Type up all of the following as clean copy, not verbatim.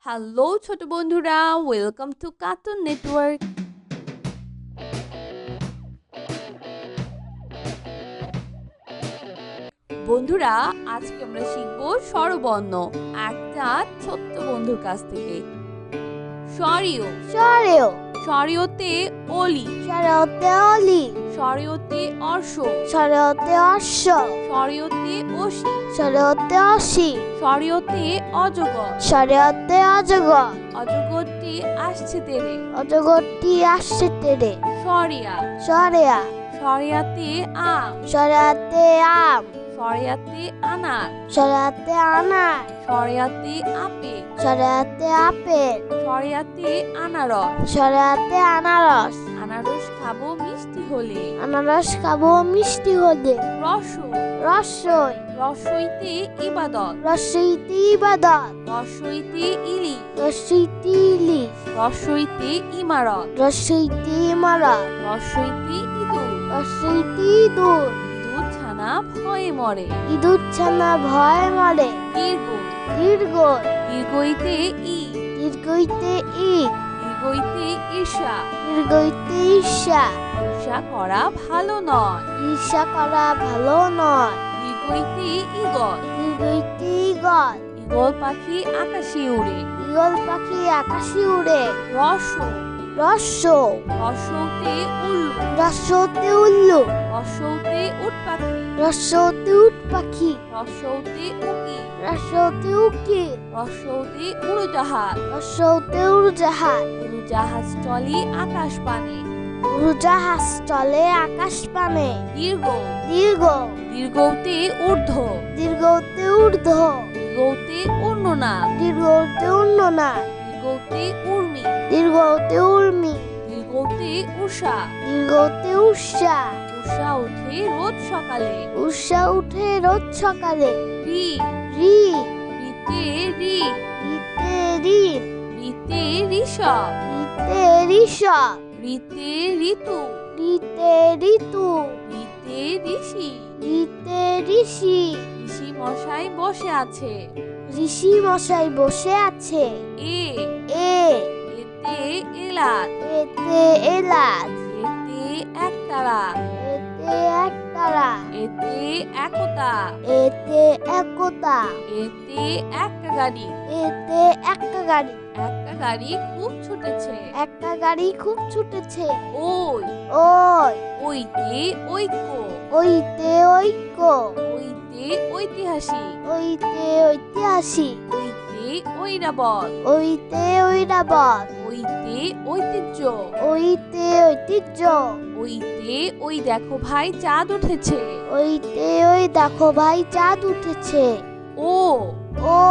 Hello ছোট বন্ধুরা, welcome to cartoon network. বন্ধুরা, আজকে আমরা শিখব স্বরবর্ণ একটা ছোট্ট বন্ধুর কাছ থেকে। স্বরীয় স্বরেও স্বরীয়তে অলি, স্বরেওতে অলি স্বরীয়তে অর্শ, স্বরেওতে অশ্ব স্বরীয়তে অসি, স্বরেওতে অসি স্বরীয়তে অজগর, স্বরেওতে অজগর অজগরটি আসছে তেরে, অজগরটি আসছে তেরে স্বরিয়া স্বরেয়া স্বরিয়াতে আম, স্বরেয়াতে আম স্বরিয়াতে আনার, স্বরেয়াতে আনার স্বরিয়াতে আপেল, স্বরেয়াতে আপেল স্বরিয়াতে আনারস, স্বরেয়াতে আনারস আনারস খাবো মিষ্টি হলে, আনারস খাবো মিষ্টি হলে রস রসই রসইতে ইবাদত, রসইতে ইবাদত রসইতে ইলি, রসইতে ইলিশ রসইতে ইমারত, রসইতে ইমারত রসইতে ইঁদুর, রসইতে ইঁদুর ইঁদুর ছানা ভয়ে মরে, ইঁদুর ছানা ভয় মরে দীর্ঘ দীর্ঘ দীর্ঘইতে ই, দীর্ঘইতে ইট দীর্ঘইতে ঈর্ষা, দীর্ঘইতে ঈর্ষা ঈর্ষা করা ভালো নয়, ঈর্ষা করা ভালো নয় দীর্ঘইতে ইগল, দীর্ঘইতে ইগল ইগল পাখি আকাশে উড়ে, ইগল পাখি আকাশে উড়ে রস রস্য রসৌতে উল্লু, রস্যতে উল্লু রসৌতে উট পাখি, রস্যতে উট পাখি রসৌতে উকি, রস্যতে উকি রসৌতে উড়োজাহাজ, রস্যতে উড়োজাহাজ উড়োজাহাজ চলে আকাশ পানে, উড়োজাহাজ চলে আকাশ পানে দীর্ঘ দীর্ঘ দীর্ঘতে ঊর্ধ্ব, দীর্ঘতে ঊর্ধ্ব দীর্ঘতে উর্ণনা, দীর্ঘতে উন্ননা দীর্ঘতে উর্মি, দীর্ঘতে উর্মি দীর্ঘতে উষা, দীর্ঘতে উষা উষা ওঠে রোজ সকালে, উষা উঠে রোজ সকালে রি রি রিতে রি, রিতে ঋণ রিতে ঋষভ, রিতে ঋষভ রিতে ঋতু, রিতে ঋতু রিতে ঋষি, রিতে ঋষি ঋষি মশাই বসে আছে, ঋষি মশাই বসে আছে এ এ এতে এলাচ, এতে এলাচ এতে একতারা, এতে একতারা এতে একতা, এতে একতা এতে একটা গাড়ি, এতে একটা গাড়ি একটা গাড়ি খুব ছুটেছে, একটা গাড়ি খুব ছুটেছে ওই ওই ওইতে ঐক্য, ওইতে ঐক্য ওইতে ঐতিহাসিক, ওইতে ঐতিহাসিক ওইতে ঐরাবত, ওইতে ঐরাবত ওইতে ঐতিহ্য, ওইতে ঐতিহ্য ওইতে ওই দেখো ভাই চাঁদ উঠেছে, ওইতে ওই দেখো ভাই চাঁদ উঠেছে ও ও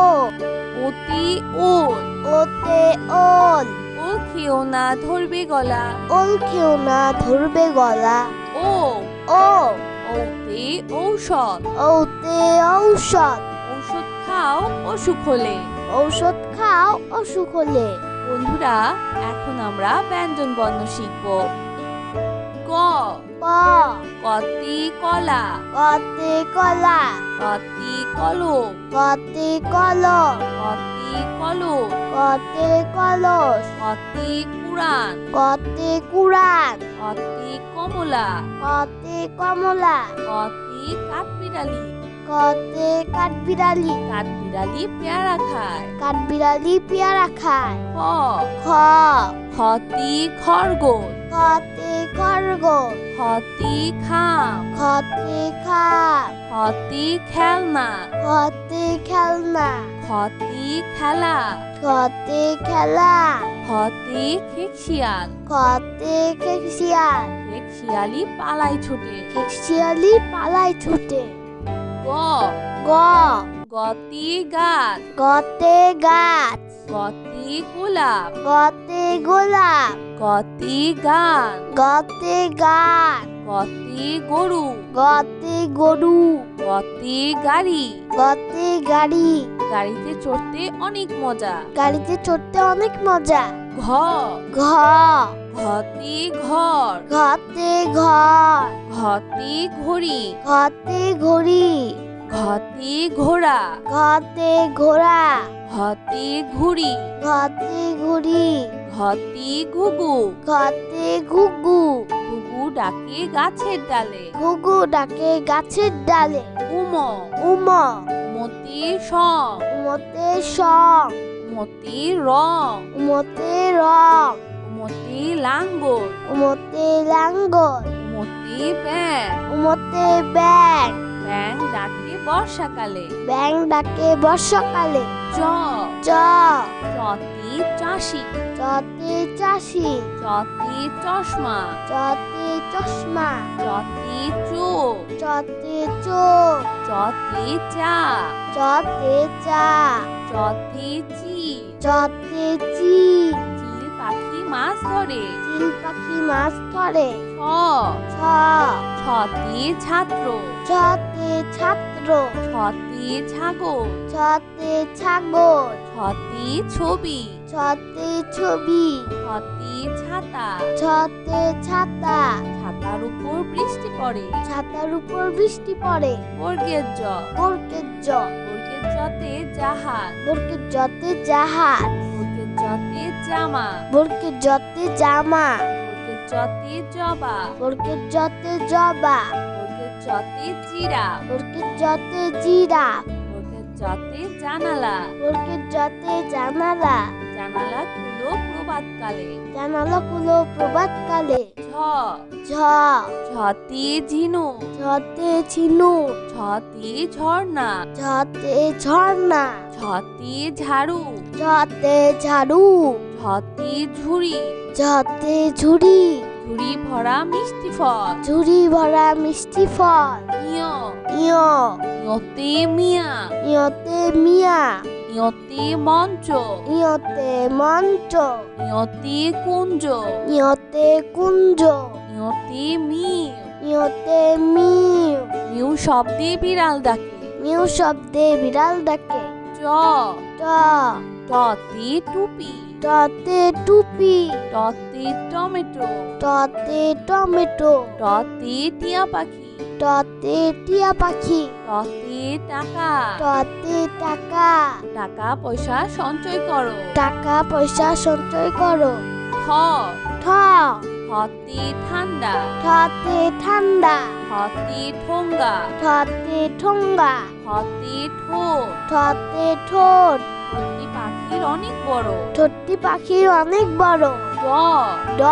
অতি ওল, ওতে ওল ওল খেও না ধরবে গলা, ওল খেও না ধরবে গলা ও ও ওতে ঔষধ, ওতে ঔষধ ঔষধ খাও অসুখ হলে। ঔষধ খাও অসুখ হলে বন্ধুরা, এখন আমরা ব্যঞ্জন বর্ণ শিখব। ক ক কতি কলা, কতে কলা কতি কলম, কতে কলম কতি কলম, কতে কলস কতি কুরান, কতে কুরান কতি কমলা, কতে কমলা কতি কাঠবিড়ালি, কতে কাঠবিড়ালি কাঠবিড়ালি পেয়ারা খায়। কাঠবিড়ালি পেয়ারা খায় খ খ খতি খরগোশ, খতে খরগোশ খতি খাম, খতে খাপ খতি খেলনা, খতে খেলনা খতি খেলা, খতে খেলা খতি খেকশিয়াল, খতে খেকশিয়াল খেকশিয়ালি পালাই ছুটে। খেকশিয়ালি পালায় ছুটে গ গ গতি গাছ, গতে গাছ গতি গোলাপ, গতে গোলাপ গতি গান, গতে গান গতি গরু, গতে গরু গতি গাড়ি, গতে গাড়ি গাড়িতে চড়তে অনেক মজা। গাড়িতে চড়তে অনেক মজা ঘ ঘ ঘতি ঘর, ঘতে ঘর ঘতি ঘড়ি, ঘতে ঘড়ি ঘতে ঘোড়া, ঘতে ঘোড়া, ঘতে ঘুড়ি, ঘতে ঘুড়ি, ঘতে ঘুঘু, ঘতে ঘুঘু, ঘুঘু ডাকে গাছের ডালে, ঘুঘু ডাকে গাছের ডালে, উম, উম, মতে সং, উমতে সং, মতে রং, উমতে রং, মতে লাঙ্গল, উমতে লাঙ্গল, মতে ব্যাং, উমতে ব্যাং, ব্যাং ডাকে বর্ষাকালে, ব্যাং ডাকে বর্ষাকালে, চ, চ, চতে চাষি, চতে চাষি, চতে চশমা, চতে চশমা, চতে চোখ, চতে চোখ, চতে চা, চতে চা, চতে চি, চতে চি, চিল পাখি মাছ ধরে, চিল পাখি মাছ ধরে, ছ, ছ, ছতে ছাত্র, ছতে ছাত্র, ছতে ছাগল, ছতে ছাগল, ছতে ছবি, ছতে ছবি, ছতে ছাতা, ছতে ছাতা, ছাতার উপর বৃষ্টি পড়ে, ছাতার উপর বৃষ্টি পড়ে, বর্গের জ, বর্গের জ, বর্গের জতে জাহাজ, বর্গের জতে জাহাজ, বর্গের জতে জামা, বর্গের জতে জামা, বর্গের জতে জবা, বর্গের জতে জবা, বর্গের জতে জিরা, বর্গের জতে জিরা, বর্গের জতে জানালা, বর্গের জতে জানালা, জানালা খুলো প্রভাতকালে, জানালাগুলো প্রভাতকালে, ঝ, ঝ, ঝতে ঝিনুক, ঝতে ঝিনুক, ঝতে ঝর্ণা, ঝতে ঝর্ণা, ঝতে ঝাড়ু, ঝতে ঝাড়ু, ঝতে ঝুড়ি, ঝতে ঝুড়ি, ঝুড়ি ভরা মিষ্টি ফল, ঝুড়ি ভরা মিষ্টি ফল, ইয়, ইয়, ইয়তে মিয়া, ইয়তে মিয়া, ইয়তে মঞ্চ, ইয়তে মঞ্চ, ইয়তে কুঞ্জ, ইয়তে কুঞ্জ, ইয়তে মিউ, ইয়তে মিউ, মিউ শব্দে বিড়াল ডাকে, মিউ শব্দে বিড়াল ডাকে, চ, ট, টতে টুপি, টতে টুপি, টতে টমেটো, টতে টমেটো, টতে টিয়া পাখি, টতে টিয়া পাখি, টতে টাকা, টতে টাকা, টাকা পয়সা সঞ্চয় করো, টাকা পয়সা সঞ্চয় করো, ঠ, ঠ, ঠতে ঠান্ডা, ঠতে ঠান্ডা, ঠতে ঠোঙ্গা, ঠতে ঠোঙ্গা, ঠতে ঠোঁট, ঠতে ঠোঁট, ঠোঁটটি পাখির অনেক বড়, ঠোঁটটি পাখির অনেক বড়, ড, ড,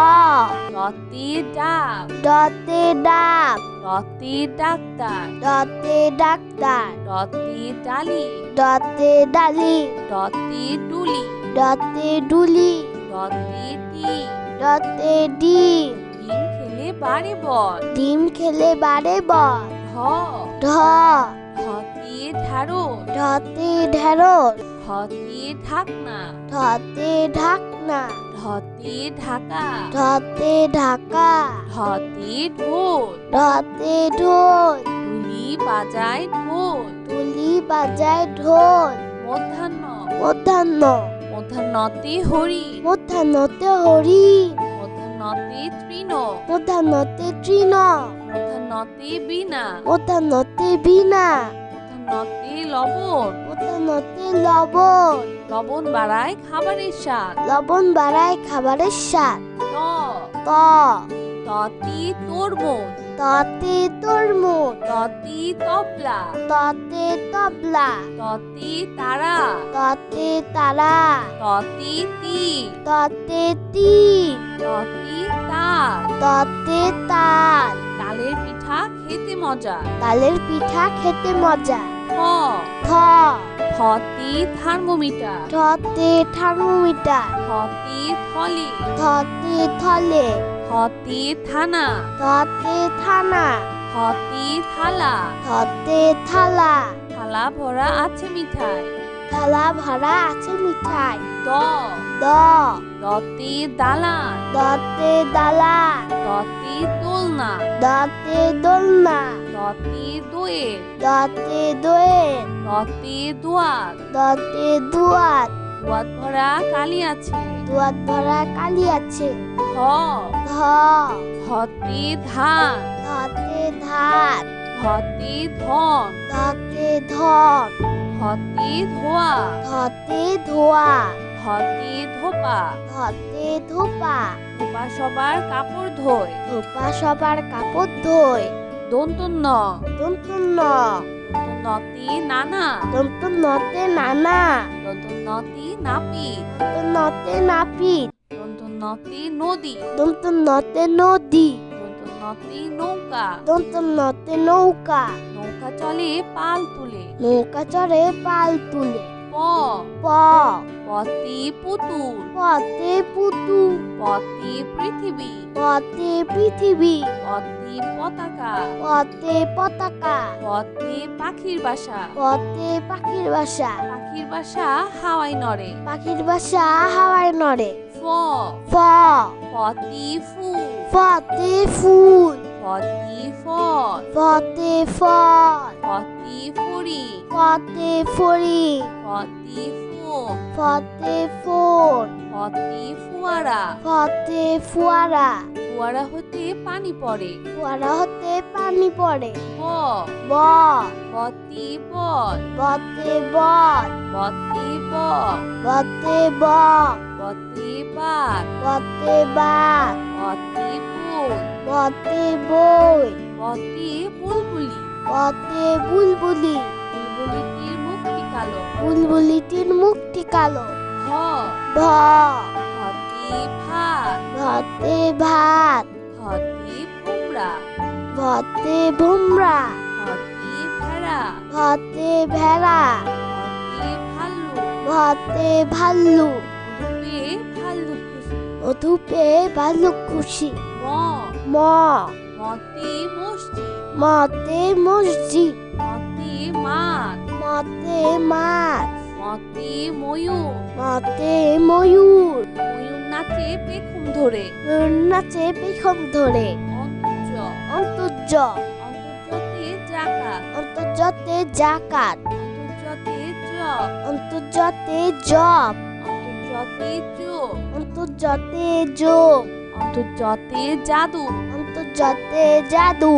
ডতে ডাক, ডতে ডাক, ডতে ডাক্তার, ডতে ডাক্তার, ডতে ডালি, ডতে ডালি, ডতে ডুলি, ডতে ডুলি, ডতে টি, ডতে ডিম, ডিম খেলে বাড়ে বল, ডিম খেলে বাড়ে বল, ঢ, ঢ, ঢতে ঢাড়স, ঢতে ঢেঁড়স, ঢতে ঢাকনা, ঢতে ঢাকনা, ঢতে ঢাকা, ঢতে ঢাকা, ঢতে ঢোল, ঢতে ঢোল, ডুলি বাজায় ঢোল, তুলি বাজায় ঢোল, মধ্যাহ্ন, মধ্যাহ্ন, মধ্যাহ্নতে হরি, মধ্যাহ্নতে হরিণ, মধ্যাহ্নতে তৃণ, মধ্যাহ্নতে তৃণ, মধ্যাহ্নতে বীণা, মধ্যাহ্নতে বীণা, মধ্যাহ্নতে লবণ, মধ্যাহ্নতে লবণ, লবণ বাড়ায় খাবারের স্বাদ, লবণ বাড়ায় খাবারের স্বাদ, ত, ত, ততে তরমুজ, ততে তরমুজ, ততে তবলা, ততে তবলা, ততে তারা, ততে তারা, ততে তিল, ততে তিল, ততে তাল, ততে তাল, তালের পিঠা খেতে মজা, তালের পিঠা খেতে মজা, থ, থ, থতে থার্মোমিটার, থতে থার্মোমিটার, থতে থলে, থতে থলে, থতে থানা, থতে থানা, থতে থালা, থতে থালা, থালা ভরা আছে মিঠাই, থালা ভরা আছে মিঠাই, দ, দ, দতে দালান, দতে দালান, দতে দোলনা, দতে দোলনা, দতে দোয়েল, দতে দোয়েল, দতে দোয়াত, দতে দুয়াত, দোয়াত ভরা কালি আছে, দুয়াত ভরা কালি আছে, ধ, ধ, ধতে ধান, ধতে ধাত, ধ, ধতে ধন, ধতে ধন, ধতে ধোয়া, ধতে ধোয়া, ধতে ধোপা, ধতে ধোপা, ধোপা সবার কাপড় ধোয়। ধোপা সবার কাপড় ধোয়। দন্তন্য, দন্তন্য, দন্তন্যতে নানা, দন্তন্যতে নানা, দন্তন্যতে নাপিত, দন্তন্যতে নাপিত, দন্তন্যতে নদী, দন্তন্যতে নদী, দন্তন্যতে নৌকা, দন্তন্যতে নৌকা, নৌকা চলে পাল তুলে। নৌকা চড়ে পাল তুলে। প, প, পতে পুতুল, পতে পুতুল, পতে পৃথিবী, পতে পৃথিবী, পতে পতাকা, পতে পতাকা, পতে পাখির বাসা, পতে পাখির বাসা, পাখির বাসা হাওয়ায় নড়ে। পাখির বাসা হাওয়ায় নড়ে। ফ, ফ, ফতে ফুল, ফতে ফুল, ফতে ফল, ফতে ফল, ফতে ফড়ি, ফতে ফড়ি, ফতে ফোম, ফতে ফোন, ফতে ফোয়ারা, ফতে ফোয়ারা, ফোয়ারা হতে পানি পড়ে। ফোয়ারা হতে পানি পড়ে। ব, ব, বতে বল, বতে বল, বতে বক, বতে বক, বতে বাঘ, বতে বাঘ, বতে বই, বতে বই, বতে বুলবুলি, বতে বুলবুলি, বুলবুলিটির মুখটি কালো। বুলবুলিটির মুখটি কালো। ভ, ভ, ভতে ভাত, ভতে ভাত, ভতে ভোমরা, ভতে ভুমরা, ভতে ভেড়া, ভতে ভেড়া, ভতে ভাল্লুক, ভতে ভাল্লুক, রূপে ভাল্লুক খুশি। মধুপে ভাল্লুক খুশি। ম, ম, মতে মসজিদ, মতে মসজিদ, মতে মাঠ, মতে মাছ, মতে ময়ূর, মতে ময়ূর, ময়ূর নাচে পেখম ধরে। ময়ূর নাচে পেখম ধরে। অন্তর্য, অন্তর্য, অন্তর্যতে জাকাত, অন্তর্জতে জাকাত, অন্তর্যতে জব, অন্তর্জতে জব, অন্তর্যতে যোগ, অন্তর্জতে যোগ, অন্তর্যতে জাদু, অন্তর্জতে জাদু,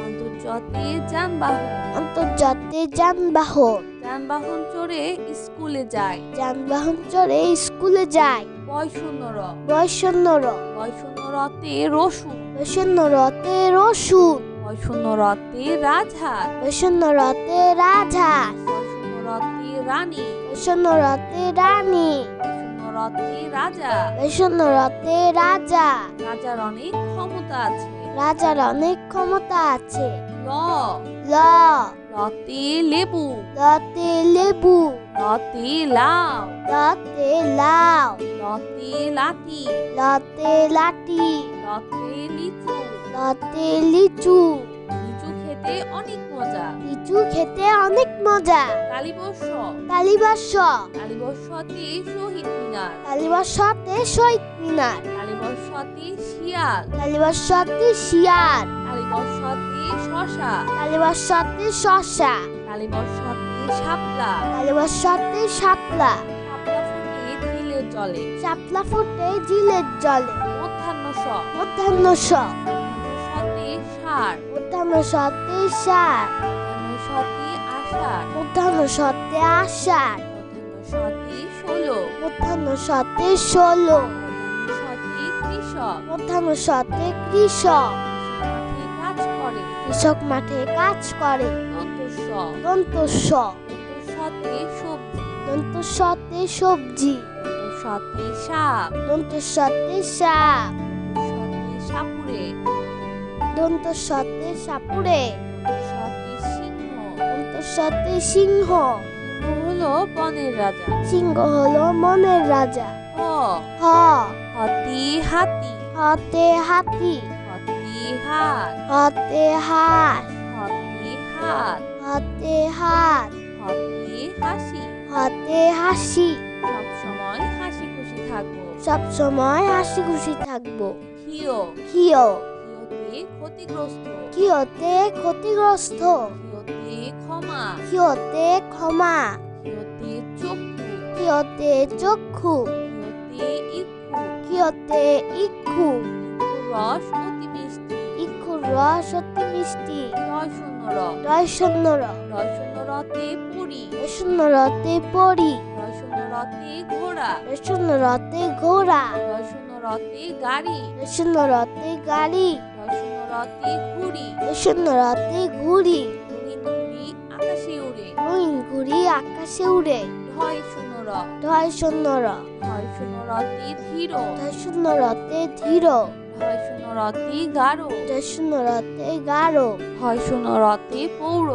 অন্তর্যতে যানবাহন, অন্তর্জতে যানবাহন, যানবাহন চড়ে স্কুলে যায়। যানবাহন চড়ে স্কুলে যায়। বয়শূন্যর, বৈষণ্যর, বয়শূন্যরতে রসুন, বৈষণ্যরতে রসুন, বয়শূন্যরতে রাজহাঁস, বৈষণ্যরতে রাজহাঁস, বয়শূন্যরতে রানী, বৈষণ্যরতে রানী, বয়শূন্যরতে রাজা। বৈষণ্যরতে রাজা। রাজার অনেক ক্ষমতা আছে। রাজার অনেক ক্ষমতা আছে। ল, ল, লতে লেবু, লতে লেবু, লতে লাউ, লতে লাউ, লতে লাঠি, লতে লাঠি, লতে লিচু। লতে লিচু। লিচু খেতে অনেক মজা। লিচু খেতে অনেক মজা। কালীবর্ষ, কালীবর্ষ, কালীবর্ষতে শহীদ মিনার, কালীবর্ষতে শহীদ মিনার, কালীবর্ষতে শিয়াল, কালীবর্ষতে শিয়াল, কালীবর্ষতে শশা, কালীবর্ষতে শসা, কালীবর্ষতে শাপলা, কালীবর্ষতে শাপলা, শাপলা ফুটে ঝিলের জলে। শাপলা ফুটে ঝিলের জলে। মধ্যাহ্ন স, মধ্যাহ্ন স, মধ্যাহ্ন সতে ষাঁড়, মধ্যাহ্ন সতে ষাঁড়, মধ্যাহ্ন সতে আষাঢ়, মধ্যাহ্ন সতে আষাঢ়, মধ্যাহ্ন সতে ষোলো, মধ্যাহ্ন সতে ষোলো, মধ্যাহ্ন সতে কৃষক, মধ্যাহ্ন সতে কৃষক, মাঠে কাজ করে। কৃষক মাঠে কাজ করে। দন্তস্ব, দন্তস্ব, দন্তস্বতে সবজি, দন্তস্বতে সবজি, দন্তস্বতে সাপ, দন্তস্বতে সাপ, দন্তস্বতে সাপুড়ে, দন্তস্বতে সাপুড়ে, দন্তস্বতে সিংহ। দন্তস্বতে সিংহ। সিংহ হলো বনের রাজা। সিংহ হলো মনের রাজা। হ, হ, হতে হাতি, হতে হাতি, হতে হাত, হতে হাত, হতে হাত, হতে হাত, হতে হাসি। হতে হাসি। সব সময় হাসি খুশি থাকবো। সব সময় হাসি খুশি থাকবো। ক্ষিয়, ক্ষিয়, ক্ষিয়তে ক্ষতিগ্রস্ত, ক্ষিয়তে ক্ষতিগ্রস্ত, ক্ষিয়তে ক্ষমা, ক্ষিয়তে ক্ষমা, ক্ষিয়তে চক্ষু, ক্ষিয়তে চক্ষু, ক্ষিয়তে ইক্ষু। ক্ষিয়তে ইক্ষু, ইক্ষুর রস অতি মিষ্টি। ইক্ষুর রস অতি মিষ্টি। তয় রয় শূন্য র রয় শূন্য র রয় শূন্য রতে পরি রয় শূন্য রতে পরি রয় শূন্য রতে ঘোড়া রয় শূন্য রতে ঘোড়া রয় শূন্য রতে গাড়ি রয় শূন্য রতে গাড়ি রয় শূন্য রতে ঘুড়ি রয় শূন্য রতে ঘুড়ি রঙিন ঘুড়ি আকাশে উড়ে রঙিন ঘুড়ি আকাশে উড়ে ঢয় শূন্য র ঢয় শূন্য র ঢয় শূন্য রতে ধীর ঢয় শূন্য রতে ধীর ঢয় শূন্য রতে গাঢ় ঢয় শূন্য রতে গাঢ় ঢয় শূন্য রতে পৌর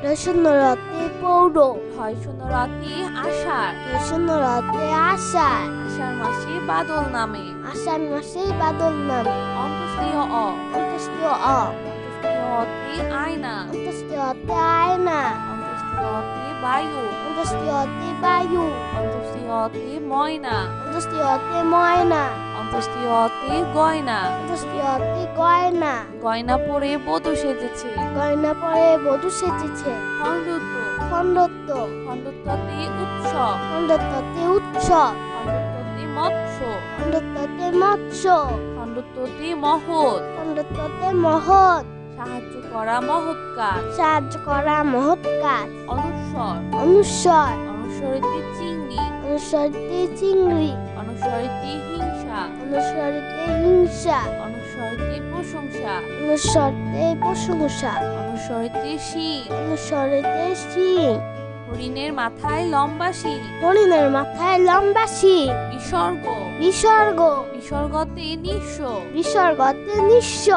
ঢয় শূন্য রতে পৌর ঢয় শূন্য রতে আষাঢ় ঢয় শূন্য রতে আষাঢ় আষাঢ় মাসে বাদল নামে আষাঢ় মাসে বাদল নামে অন্তস্তীয় অ অন্তস্তীয় অ অন্তস্তীয় অতে আয়না অন্তস্তীয় অতে আয়না অন্তস্তীয় অতে বায়ু অন্তস্তীয় অতে বায়ু অন্তস্তীয় অতে ময়না অন্তস্তীয় অতে ময়না অন্তস্তীয় অতে গয়না অন্তস্তীয় অতে গয়না গয়না পরে বধূ সেজেছে গয়না পরে বধূ সেজেছে খণ্ডত্ব খণ্ডত্ব খণ্ডত্বতে উৎসব খণ্ডত্বতে উৎসব খণ্ডত্বতে মৎস্য খণ্ডত্বতে মৎস্য খণ্ডত্বতে মহৎ খণ্ডত্বতে মহৎ সাহায্য করা মহৎ কাজ সাহায্য করা মহৎ কাজ অনুস্বর অনুস্বর অনুস্বরিতে চিংড়ি অনুসরিতে চিংড়ি অনুস্বরিতে হিংসা অনুসরিতে হিংসা অনুস্বরিতে প্রশংসা অনুসরতে প্রশংসা অনুস্বরিতে শিং অনুসরিতে সিং হরিণের মাথায় লম্বা শিং হরিণের মাথায় লম্বা শিং বিসর্গ বিসর্গ বিসর্গতে নিঃস্ব বিসর্গতে নিঃস্ব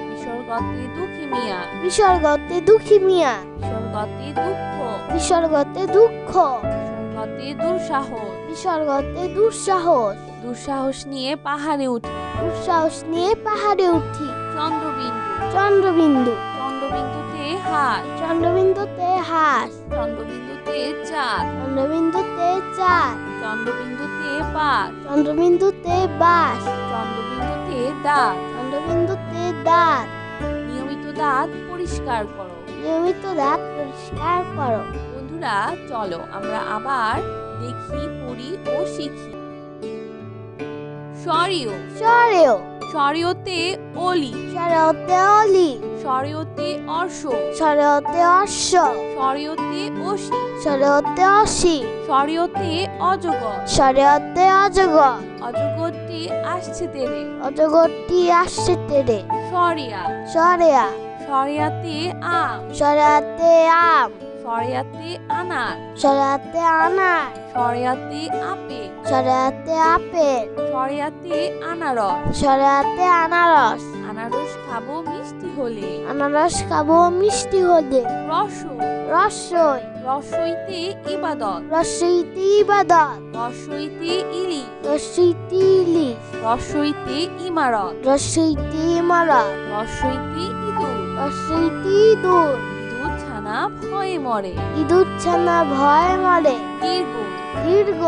বিসর্গতে দুঃখী মিয়া বিসর্গতে দুঃখী মিয়া বিসর্গতে দুঃখ বিসর্গতে দুঃখ বিসর্গতে দুঃসাহস বিসর্গতে দুঃসাহস দুঃসাহস নিয়ে পাহাড়ে উঠি দুঃসাহস নিয়ে পাহাড়ে উঠি চন্দ্রবিন্দু চন্দ্রবিন্দু চন্দ্রবিন্দুতে হাত চন্দ্রবিন্দুতে হাঁস চন্দ্রবিন্দুতে চাঁদ চন্দ্রবিন্দুতে চাঁদ চন্দ্রবিন্দুতে বাস চন্দ্রবিন্দুতে বাঁশ চন্দ্রবিন্দুতে দাঁত চন্দ্রবিন্দুতে দাঁত নিয়মিত দাঁত পরিষ্কার করো নিয়মিত দাঁত পরিষ্কার করো। বন্ধুরা চলো আমরা আবার দেখি পড়ি ও শিখি সরিয় সরেও সরিয়তে অলি সরেওতে অলি সরিয়তে অর্শ সরেওতে অশ্ব সরিয়তে অসি সরেওতে অসি সরিয়তে অজগর সরেওতে অজগর অজগরটি আসছে তেরে অজগরটি আসছে তেরে সরিয়া সরেয়া সরিয়াতে আম সরেয়াতে আম সরিয়াতে আনার সরেয়াতে আনার সরিয়াতে আপেল সরেয়াতে আপেল সরিয়াতে আনারস সরেয়াতে আনারস আনারস খাবো মিষ্টি হলে আনারস খাবো মিষ্টি হলে রস রসই রসইতে ইবাদত রসইতে ইবাদত রসইতে ইলি রসইতে ইলিশ রসইতে ইমারত রসইতে ইমারত রসইতে ইঁদুর রসইতে ইঁদুর ইঁদুর ছানা ভয়ে মরে ইঁদুর ছানা ভয় মরে দীর্ঘ দীর্ঘ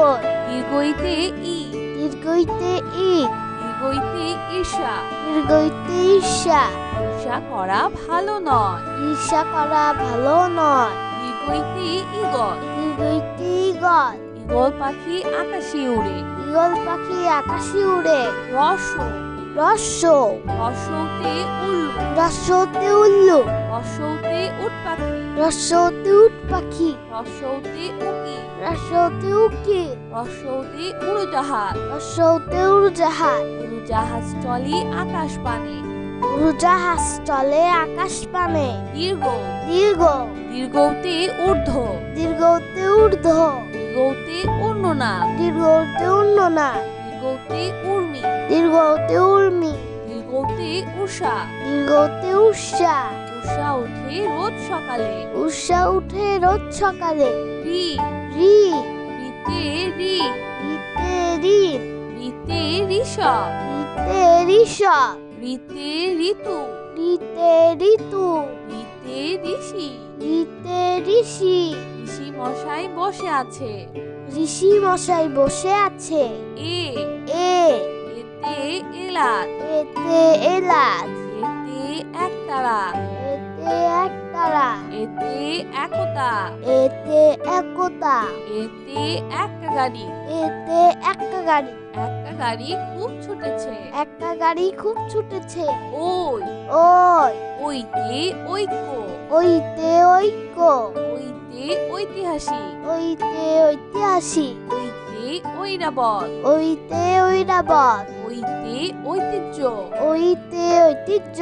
দীর্ঘইতে ই দীর্ঘইতে ঈদ দীর্ঘইতে ঈর্ষা দীর্ঘইতে ঈর্ষা ঈর্ষা করা ভালো নয় ঈর্ষা করা ভালো নয় দীর্ঘইতে ইগল দীর্ঘইতে ঈগল ঈগল পাখি আকাশে উড়ে ঈগল পাখি আকাশে উড়ে রস রস্য রসৌতে উল্লু রস্যতে উল্লু রসৌতে উট পাখি রস্যতে উট পাখি রসৌতে উকি রস্যতে উকি রসৌতে উড়োজাহাজ রস্যতে উড়োজাহাজ উড়োজাহাজ চলে আকাশ পানে উড়োজাহাজ চলে আকাশ পানে দীর্ঘ দীর্ঘ দীর্ঘতে ঊর্ধ্ব দীর্ঘতে ঊর্ধ্ব দীর্ঘতে উর্ণনা দীর্ঘতে উন্ননা দীর্ঘতে উর্মি দীর্ঘতে উর্মি দীর্ঘতে উষা দীর্ঘতে উষা উষা উঠে রোজ সকালে উষা উঠে রোজ সকালে রি রি রিতে রি রিতে রিত রিতে ঋষভ রিতে ঋষভ রিতে ঋতু রিতে ঋতু রিতে ঋষি রিতে ঋষি ঋষি মশাই বসে আছে ঋষি মশাই বসে আছে এ এ এতে এলাচ এতে এলাচ এতে একতারা এতে একতারা এতে একতা এতে একতা এতে একটা গাড়ি এতে একটা গাড়ি একটা গাড়ি খুব ছুটেছে একটা গাড়ি খুব ছুটেছে ওই ওই ওইতে ঐক্য ঐতে ঐক্য, ঐতে ঐতিহাসিক, ঐতে ঐতিহাসিক, ঐতে ঐরাবত, ঐতে ঐরাবত, ঐতে ঐতিহ্য, ঐতে ঐতিহ্য,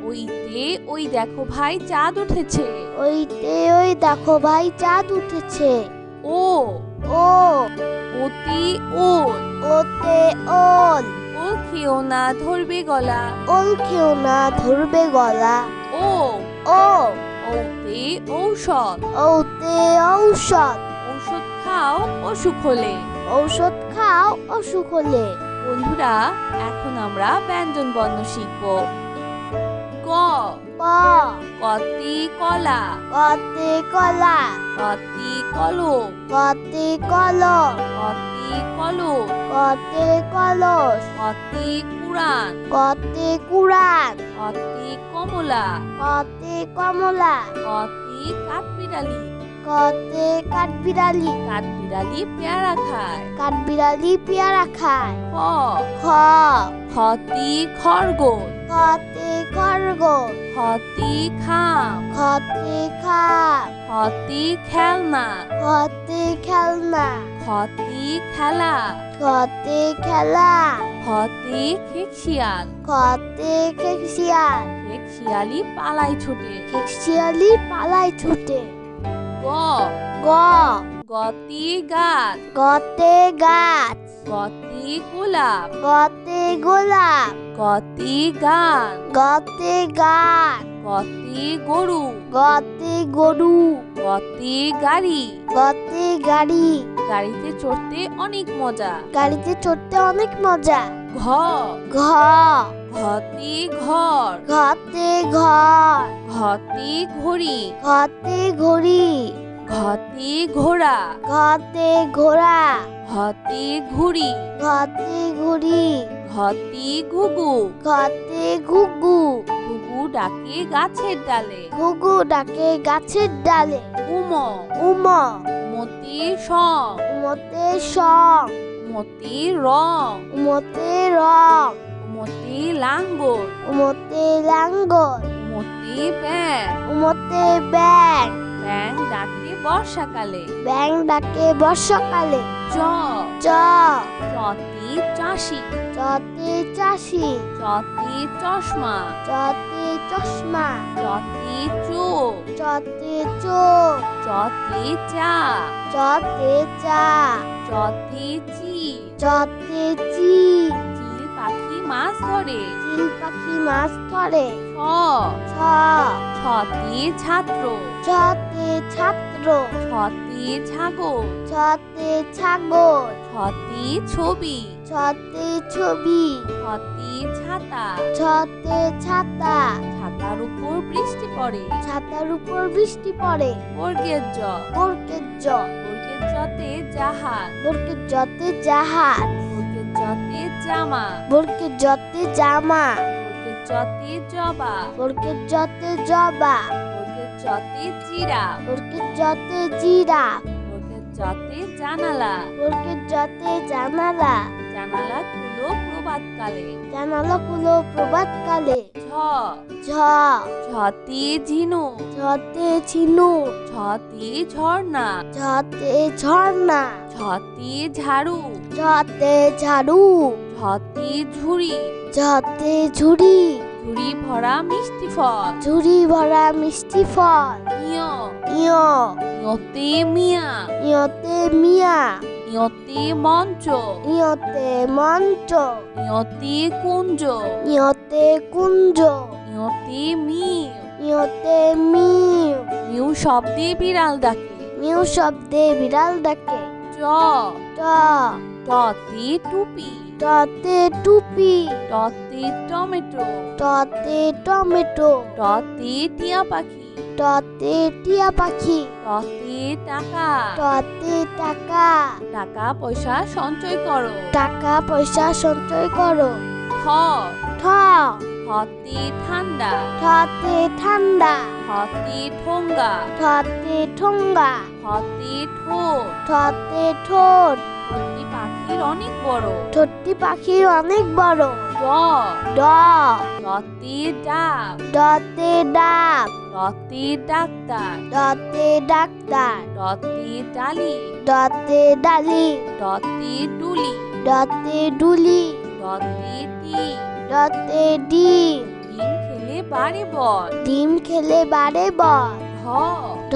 ঐতে ওই দেখো ভাই চাঁদ উঠেছে। ঐতে ওই দেখো ভাই চাঁদ উঠেছে। ও ও অতি ওল, ওতে ওল, ওল খেও না ধরবে গলা। ওল খেও না ধরবে গলা। ও ও ঔতে ঔষধ, ঔতে ঔষধ, ঔষধ খাও অসুখ হলে। ঔষধ খাও অসুখ হলে। বন্ধুরা, এখন আমরা ব্যঞ্জন বর্ণ শিখব। ক ক কতি কলা, কতে কলা, কতি কলম, কতে কলম, কতি কলস, কতে কলস, কতি কুরান, কতে কুরান, কতি কমলা, কতে কমলা, কতি কাঠবিড়ালি। কতে কাঠবিড়ালি, কাঠবিড়ালি পেয়ারা খায়। কাঠবিড়ালি পেয়ারা খায়। খ খ খতি খরগোশ, খতে খরগোশ, খতি খাম, খতে খাম, খতি খেলনা, খতে খেলনা, খতি খেলা, খতে খেলা, খতি খেকশিয়াল, খতে খেকশিয়াল, খেকশিয়ালি পালাই ছুটে। খেকশিয়ালি পালায় ছুটে। গ গ গতি গাছ, গতে গাছ, গতি গোলাপ, গতে গোলাপ, গতি গান, গতে গান, গতি গরু, গতে গরু, গতি গাড়ি। গতে গাড়ি, গাড়িতে চড়তে অনেক মজা। গাড়িতে চড়তে অনেক মজা। ঘ ঘ ঘতি ঘর, ঘতে ঘর, ঘতি ঘড়ি, ঘতে ঘড়ি, ঘতি ঘোড়া, ঘতে ঘোড়া, ঘতি ঘুড়ি, ঘতে ঘুড়ি, ঘতি ঘুঘু, ঘতে ঘুঘু, ঘুঘু ডাকে গাছের ডালে। ঘুঘু ডাকে গাছের ডালে। উম উম মতি সং, উমতে সং, মতি রং, উমতে রং, মতি লাঙ্গল, উমতে লাঙ্গল, মতি ব্যাং, উমতে ব্যাং, ব্যাং ডাকে বর্ষাকালে। ব্যাং ডাকে বর্ষাকালে। চ চ চতি চাষি, চতে চাষি, চতি চশমা, চতে চশমা, চতি চোখ, চতে চোখ, চতি চা, চতে চা, চতি চি, চতে চি, চিল পাখি মাছ ধরে। চিল পাখি মাছ ধরে। ছ ছ ছতি ছাত্র, ছতে ছাত্র, ছতি ছাগল, ছতে ছাগল, ছতি ছবি, ছতে ছবি, ছতি ছাতা, ছতে ছাতা, ছাতার উপর বৃষ্টি পড়ে। ছাতার উপর বৃষ্টি পড়ে। বর্গের জ, বর্গের জ, বর্গের জতে জাহাজ, বর্গের জতে জাহাজ, বর্গের জতে জামা, বর্গের জতে জামা, বর্গের জতে জবা, বর্গের জতে জবা, বর্গের জতে জিরা, বর্গের জতে জিরা, বর্গের জতে জানালা, বর্গের জতে জানালা, জানালা খুলো প্রভাতকালে। জানালা খুলো প্রভাতকালে। ঝ ঝ ঝতি ঝিনুক, ঝতে ঝিনুক, ঝতি ঝর্ণা, ঝতে ঝর্ণা, ঝতি ঝাড়ু, ঝতে ঝাড়ু, ঝতি ঝুড়ি, ঝতে ঝুড়ি, ঝুড়ি ভরা মিষ্টি ফল। ঝুড়ি ভরা মিষ্টি ফল। ইয় ইয় ইয়তে মিয়া, ইয়তে মিয়া, ইয়তে মঞ্চ, ইয়তে মঞ্চ, ইয়তে কুঞ্জ, ইয়তে কুঞ্জ, ইয়তে মিউ, ইয়তে মিউ, মিউ শব্দে বিড়াল ডাকে। মিউ শব্দে বিড়াল ডাকে। চ ট টতে টুপি, টতে টুপি, টতে টমেটো, টতে টমেটো, টতে টিয়া পাখি, টতে টিয়া পাখি, টতে টাকা, টতে টাকা, টাকা পয়সা সঞ্চয় করো। টাকা পয়সা সঞ্চয় করো। ঠ ঠ ঠতে ঠান্ডা, ঠতে ঠান্ডা, ঠতে ঠোঙ্গা, ঠতে ঠোঙ্গা, ঠতে ঠোঁট, ঠতে ঠোঁট, ঠোঁটটি পাখি পাখির অনেক বড়। ঠোঁটটি পাখির অনেক বড়। ড ড ডতে ডাব। ডতে ডাব। ডতে ডাক্তার। ডতে ডাক্তার। ডতে ডালি। ডতে ডালি। ডতে ডুলি। ডতে ডুলি। ডতে ডিম। ডতে ডিম। ডিম খেলে বাড়ে বল। ডিম খেলে বাড়ে বল। ঢ ঢ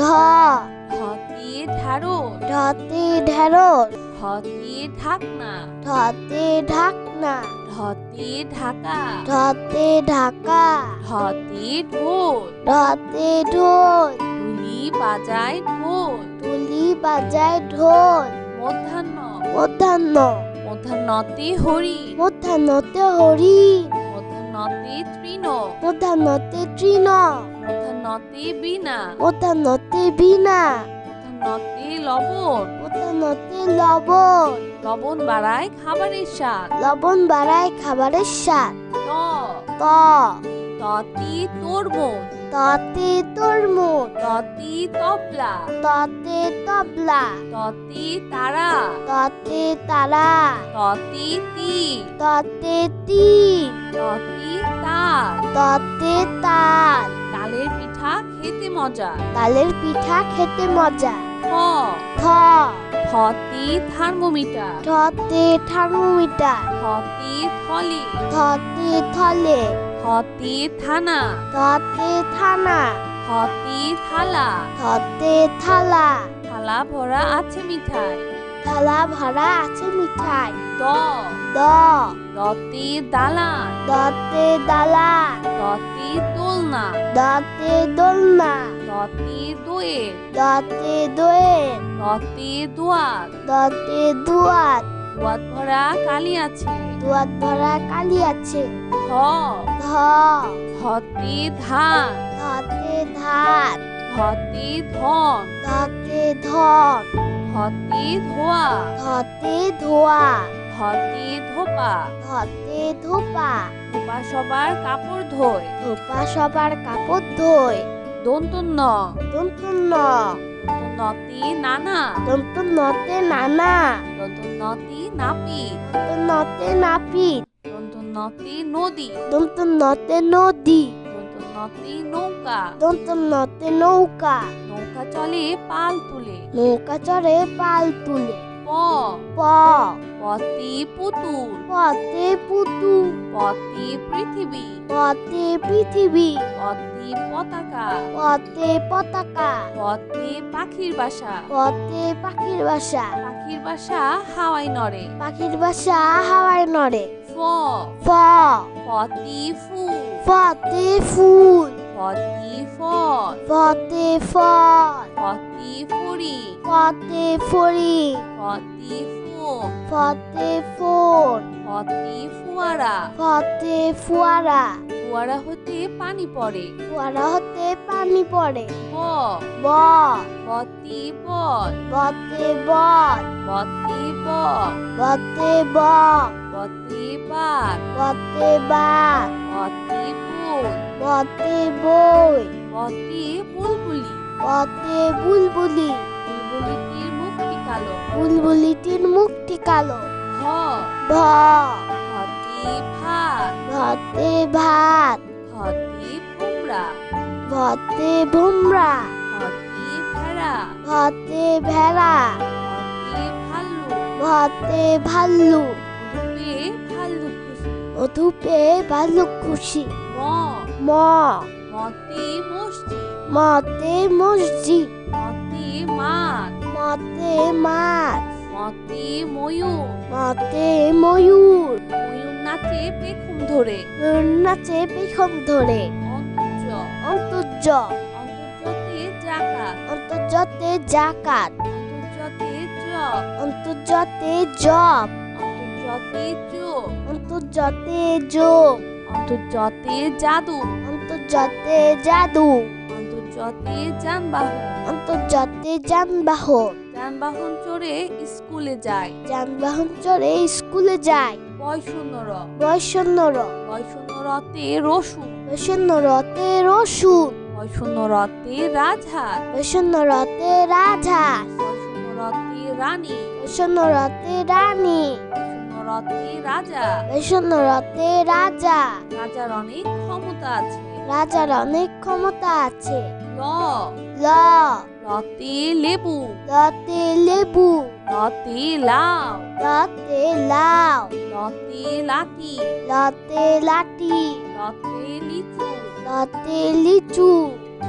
ঢতে ঢাড়স। ঢতে ঢেঁড়স। ঢতে ঢাকনা। ঢতে ঢাকনা। ঢতে ঢাকা। ঢতে ঢাকা। ঢতে ঢোল। ঢতে ঢোল। ডুলি বাজায় ঢোল। তুলি বাজায় ঢোল। মধ্যাহ্ন মধ্যাহ্ন মধ্যাহ্নতে হরিণ। মধ্যাহ্নতে হরিণ। মধ্যাহ্নতে তৃণ। মধ্যাহ্নতে তৃণ। মধ্যাহ্নতে বীণা। মধ্যাহ্নতে বীণা। মধ্যাহ্নতে লবণ। মধ্যাহ্নতে লবণ। লবণ বাড়ায় খাবারের স্বাদ। লবণ বাড়ায় খাবারের স্বাদ। ত ত ততে তরমুজ। ততে তরমুজ। ততে তবলা। ততে তবলা। ততে তারা। ততে তারা। ততে তীর। ততে তীর। ততে তাল। ততে তাল। তালের পিঠা খেতে মজা। তালের পিঠা খেতে মজা। থ থ থতে থার্মোমিটার। থতে থার্মোমিটার। থতে থলে। থতে থলে। থতে থানা। থতে থানা। থতে থালা। থতে থালা। থালা ভরা আছে মিঠাই। থালা ভরা আছে মিঠাই। দ দ দতে দালান। দতে দালান। দতে দোলনা। দতে দোলনা। দতে দোয়েল। দতে দোয়েল। দতে দোয়াত। দতে দুয়াত। দোয়াত ভরা কালি আছে। দুয়াত ভরা কালি আছে। ধ ধ ধতে ধান। ধতে ধান। ধতে ধন। ধতে ধন। ধতে ধোয়া। ধতে ধোয়া। ধতে ধোপা। ধতে ধোপা। ধোপা সবার কাপড় ধোয়। ধোপা সবার কাপড় ধোয়। দন্তন্য দন্তন্য দন্তন্যতে নানা। দন্তন্যতে নানা। দন্তন্যতে নাপিত। দন্তন্যতে নাপিত। দন্তন্যতে নদী। দন্তন্যতে নদী। দন্তন্যতে নৌকা। দন্তন্যতে নৌকা। নৌকা চলে পাল তুলে। নৌকা চড়ে পাল তুলে। প প পতে পুতুল। পতে পুতুল। পতে পৃথিবী। পতে পৃথিবী। পতে পতাকা। পতে পতাকা। পতে পাখির বাসা। পতে পাখির বাসা। পাখির বাসা হাওয়ায় নড়ে। পাখির বাসা হাওয়ায় নড়ে। ফ ফ ফতে ফুল। ফতে ফুল। ফতে ফল। ফতে ফল। ফতে ফড়ি। ফতে ফড়ি। ফতে ফোম। ফতে ফোন। ফতে ফোয়ারা। ফতে ফুয়ারা। ফোয়ারা হতে পানি পড়ে। ফুয়ারা হতে পানি পড়ে। ব ব বতে বল। বতে বল। বতে বক। বতে বক। বতে বাঘ। বতে বাঘ। বতে বই। বতে বই। বতে বুলবুলি। বতে বুলবুলি। বুলবুলিটির মুখটি কালো। বুলবুলিটির মুখটি কালো। ভ ভ ভতে ভাত। ভতে ভাত। ভতে ভোমরা। ভতে ভুমরা। ভতে ভেড়া। ভতে ভেড়া। ভতে ভাল্লুক। ভতে ভাল্লুক। রূপে ভাল্লুক খুশি। মধুপে ভাল্লুক খুশি। ম ম মতে মসজিদ। মতে মসজিদ। মতে মাঠ। মতে মাছ। মতে ময়ূর। মতে ময়ূর। ময়ূর নাচে পেখম ধরে। ময়ূর নাচে পেখম ধরে। অন্তর্য অন্তর্য অন্তর্যতে জাকাত। অন্তর্জতে জাকাত। অন্তর্যতে জব। অন্তর্জতে জব। অন্তর্যতে যোগ। অন্তর্জতে যোগ। অন্তর্যতে জাদু। অন্তর্জতে জাদু। অন্তর্যতে যানবাহন। অন্তর্জতে যানবাহন। যানবাহন চড়ে স্কুলে যায়। যানবাহন চড়ে স্কুলে যায়। বয়শূন্যর। বৈষণ্যর। বয়শূন্যরতে রসুন। বৈষণ্যরতে রসুন। বয়শূন্যরতে রাজহাঁস। বৈষণ্যরতে রাজহাঁস। বয়শূন্যরতে রানী, বৈষ্ণরতে রানী, বৈষ্ণরতে রাজা। বৈষ্ণরতে রাজা, রাজার অনেক ক্ষমতা আছে। রাজার অনেক ক্ষমতা আছে। ল, ল, লতে লেবু, লতে লেবু, লতে লাউ, লতে লাউ, লতে লাঠি, লতে লাঠি, লতে লিচু। লতে লিচু,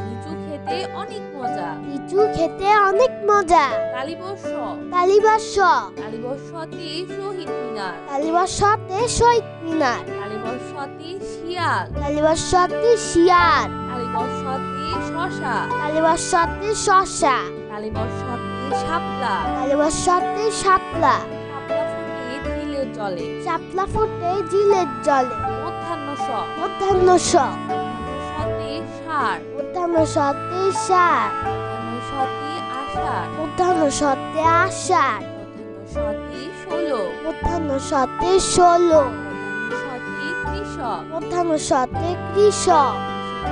লিচু খেতে অনেক মজা। লিচু খেতে অনেক মজা। কালীবর্ষ, কালীবর্ষ, কালীবর্ষতে শহীদ মিনার, কালীবর্ষতে শহীদ মিনার, কালীবর্ষতে শিয়াল, কালীবর্ষতে শিয়াল, কালীবর্ষতে শশা, কালীবর্ষতে শসা, কালীবর্ষতে শাপলা, কালীবর্ষতে শাপলা, শাপলা ফুটে ঝিলের জলে। শাপলা ফুটে ঝিলের জলে। মধ্যাহ্ন স, মধ্যাহ্ন স, মধ্যাহ্ন সতে ষাঁড়, মধ্যাহ্ন সতে সার, মধ্যাহ্ন সতে আষাঢ়, মধ্যাহ্ন সতে আষাঢ়, মধ্যাহ্ন সতে ষোলো, মধ্যাহ্ন সতে ষোলো, মধ্যাহ্ন সতে কৃষক, মধ্যাহ্ন সতে কৃষক,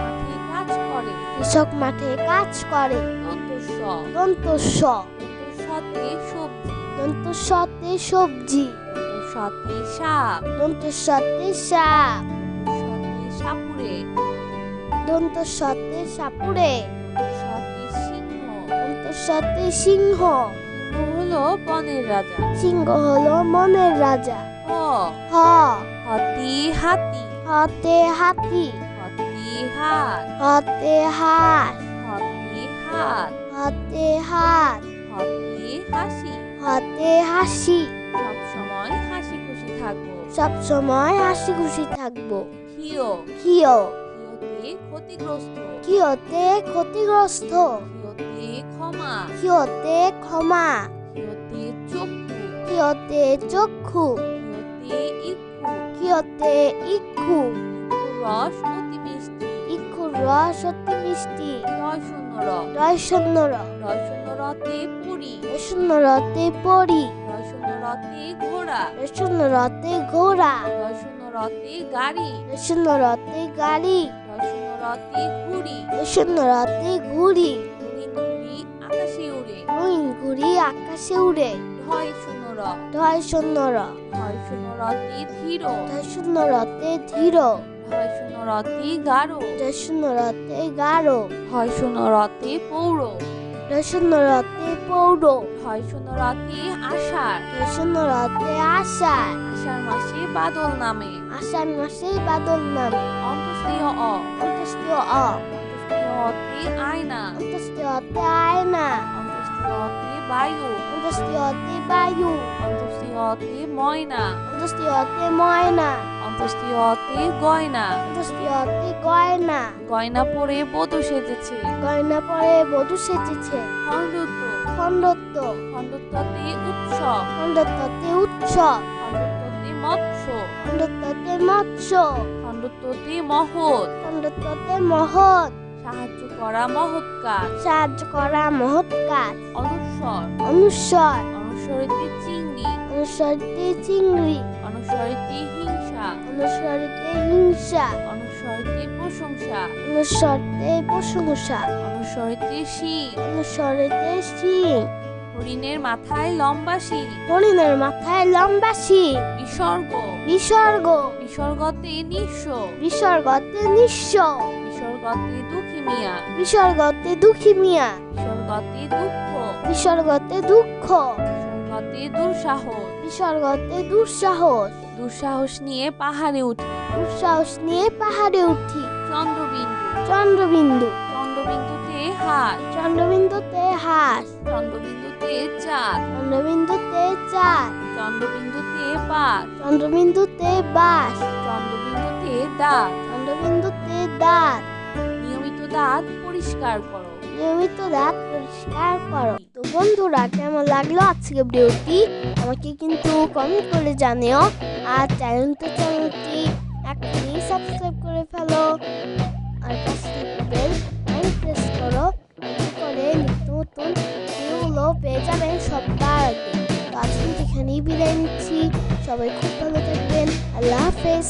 মাঠে কাজ করে। কৃষক মাঠে কাজ করে। দন্ত স, দন্ত স, দন্ত সতে সবজি, দন্ত সতে সবজি, দন্ত সতে সাপ, দন্ত সতে সাপ, দন্ত সতে সাপুরে, দন্ত সতে সাপুড়ে, দন্ত সতে সিংহ। দন্ত সতে সিংহ। সিংহ হলো বনের রাজা। সিংহ হলো মনের রাজা। হ, হ, হতে হাতি, হতে হাতি, হতে হাত, হতে হাত, হতে হাত, হতে হাত, হতে হাসি। হতে হাসি। সব সময় হাসি খুশি থাকবো। সব সময় হাসি খুশি থাকবো। হিও, কিও, হিওতে ক্ষতিগ্রস্ত, কিওতে ক্ষতিগ্রস্ত, হিওতে ক্ষমা, কিওতে ক্ষমা, হিওতে চক্ষু, কিওতে চক্ষু, হিওতে ইক্ষু। কিওতে ইক্ষু, ইক্ষুর রস অতি মিষ্টি। ইক্ষুর রস অতি মিষ্টি। রয় শূন্য র, রয় শূন্য র, রয় শূন্য রতে পুরী, রয় শূন্য রতে পরি, রয় শূন্য রতে ঘোড়া, রয় শূন্য রতে ঘোড়া, রয় শূন্য রতে গাড়ি, রয় শূন্য রতে গাড়ি, রয় শূন্য রতে ঘুড়ি। রয় শূন্য রতে ঘুড়ি, রঙিন ঘুড়ি আকাশে উড়ে। রঙিন ঘুড়ি আকাশে উড়ে। ঢয় শূন্য র, ঢয় শূন্য র, ঢয় শূন্য রতে ধীর, ঢয় শূন্য রতে ধীর, ঢয় শূন্য রতে গাঢ়, ঢয় শূন্য রতে গাঢ়, ঢয় শূন্য রতে পৌর, ঢয় শূন্য রতে পৌর, ঢয় শূন্য রতে আষাঢ়। ঢয় শূন্য রতে আষাঢ়। আষাঢ় মাসে বাদল নামে। আষাঢ় মাসে বাদল নামে। অন্তস্তীয় অ, অন্তস্তীয় অ, অন্তস্তীয় অতে আয়না, অন্তস্তীয় অতে আয়না, অন্তস্তীয় অতে বায়ু, অন্তস্তীয় অতে বায়ু, অন্তস্তীয় অতে ময়না, অন্তস্তীয় অতে ময়না, অন্তস্তীয় অতে গয়না। অন্তস্তীয় অতে গয়না, গয়না পরে বধূ সেজেছে। গয়না পরে বধূ সেজেছে। খণ্ডত্ব, খণ্ডত্ব, খণ্ডত্বতে উৎসব, খণ্ডত্বতে উৎসব, খণ্ডত্বতে মৎস্য, খণ্ডত্বতে মৎস্য, খণ্ডত্বতে মহৎ, খণ্ডত্বতে মহৎ, সাহায্য করা মহৎ কাজ। সাহায্য করা মহৎ কাজ। অনুস্বর, অনুস্বর, অনুস্বরিতে চিংড়ি, অনুস্বরিতে চিংড়ি, অনুস্বরিতে হিংসা, অনুস্বরিতে হিংসা, অনুস্বরিতে প্রশংসা, অনুস্বরিতে প্রশংসা, অনুস্বরিতে শিং, অনুস্বরিতে শিং, হরিণের মাথায় লম্বা শিং। হরিণের মাথায় লম্বা শিং। বিসর্গ, বিসর্গ, বিসর্গতে নিঃস্ব, বিসর্গতে নিঃস্ব, বিসর্গতে দুঃখী মিয়া, বিসর্গতে দুঃখী মিয়া, বিসর্গতে দুঃখ, বিসর্গতে দুঃখ, বিসর্গতে দুঃসাহস। বিসর্গতে দুঃসাহস। দুঃসাহস নিয়ে পাহাড়ে উঠি। দুঃসাহস নিয়ে পাহাড়ে উঠি। চন্দ্রবিন্দু, চন্দ্রবিন্দু, চন্দ্রবিন্দুতে হাস, চন্দ্রবিন্দুতে হাঁস, চন্দ্রবিন্দুতে চাঁদ, চন্দ্রবিন্দুতে চাঁদ, চন্দ্রবিন্দুতে বাস, চন্দ্রবিন্দুতে বাঁশ, চন্দ্রবিন্দুতে দাঁত। চন্দ্রবিন্দুতে দাঁত। নিয়মিত দাঁত পরিষ্কার করো। নিয়মিত দাঁত পরিষ্কার করো। তো বন্ধুরা, কেমন লাগলো আজকে ভিডিওটি আমাকে কিন্তু কমেন্ট করে জানিও। আর চ্যানেলটি এখনই সাবস্ক্রাইব করে ফেলো। আর পাশে বেল আইকন প্রেস করো, এতে করে নিত্য নতুন ভিডিওগুলো পেয়ে যাবেন সবার আগে। তো আজকে এখানেই বিদায় নিচ্ছি। সবাই খুব ভালো থাকবেন। আল্লাহ হাফেজ।